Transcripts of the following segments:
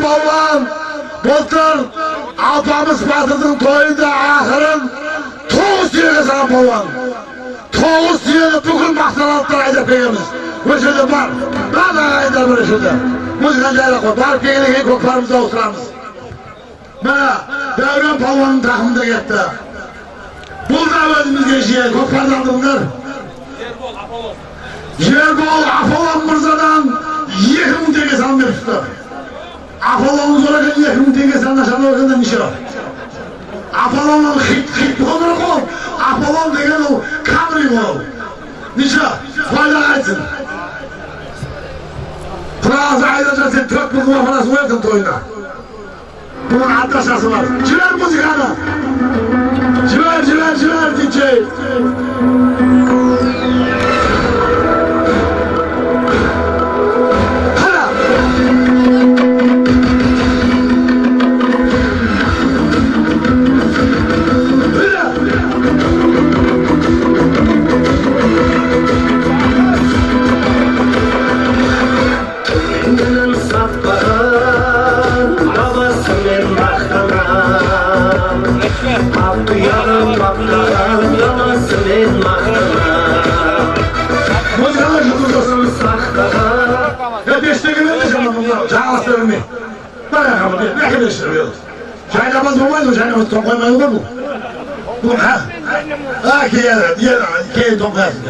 balvan bultur Alpamız Batır'ın toyunda ahırın Toğuz diye sana balvan. Toğuz diye bugün mahsanatlar ayda peyemiz. Bu şöyle var. Ben de ayda böyle şöyle. Müzikancayla koy. Var peyini koklarımıza oturamız. Bana Devran Palvan'ın takımında gitti. Burada özümüz geçiyor. Koklardan bunlar. Yerbol Apolon Mırza'dan 20 tenge san veripti. Apolon'un zorlakan 20 tenge sanlaşan organdan işi var. Apolon'un hit olur kol. Apolon degen o kamri kol. Nişe fayda kaysın. Fransız ayrıca sen 4 bulma parası verdin toyuna. Bunun addaşası var. Civer müzikanı. Civer DJ. Ne kadar sürüyoruz? Çaynamaz olmaydı, çaynamaz ton koymayı olur mu? Bu ha? Ha ki yer ton koyarsın.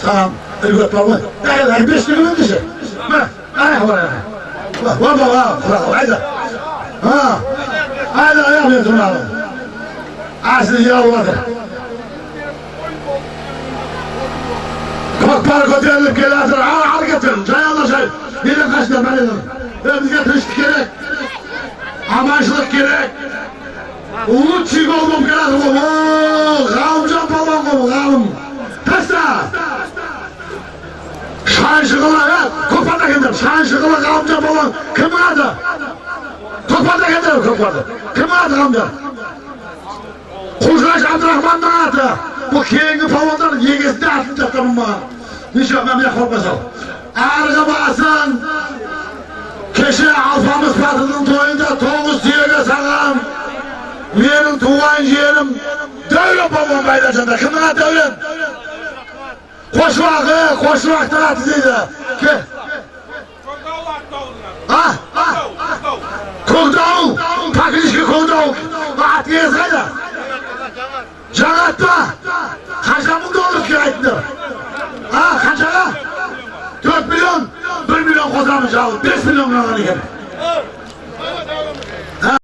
Tamam, ırgat var mı? Ne kadar, 5 gün öncesi. Ha, ayak var ayak. Var haydi. Ha, haydi ayak yapıyorsun abi. Aslı yavrulatır. Koklar götürülüp geliyorsun, harekettir. Çayanlar şey, yerin kaçta ben ederim. Bize tıştık gerek. Amaçlık gerek. Ulu çiğ olmam gerek. Kavmcan balon olmam kavm. Testa. Şahin şıkıla ya. Kopata kendim. Şahin şıkıla kavmcan balon. Kimin adı? Kopata kendim kopata. Kimin adı kavmcan? Kuşlaş Abdurrahman'dan adı. Bu keyingi balondan yegesini atlayacak tamam bana. Nişan ben bile korkmasam. Arka basın. Keşke Alpamız Batır'ın toyunda Toğuz diye sağlam. Benim tuğan yerim Devlet babam bayracında. Kimine devlet? Koşmakta atılıydı. Kogdağ. Pakilişki Kogdağ. Atiye sayda. Canat'ta. Kaçamında olur ki ayıttı. Kaçağa? 4 milyon. 1 milyon kozanmış aldı. 5 milyon kananı geldi.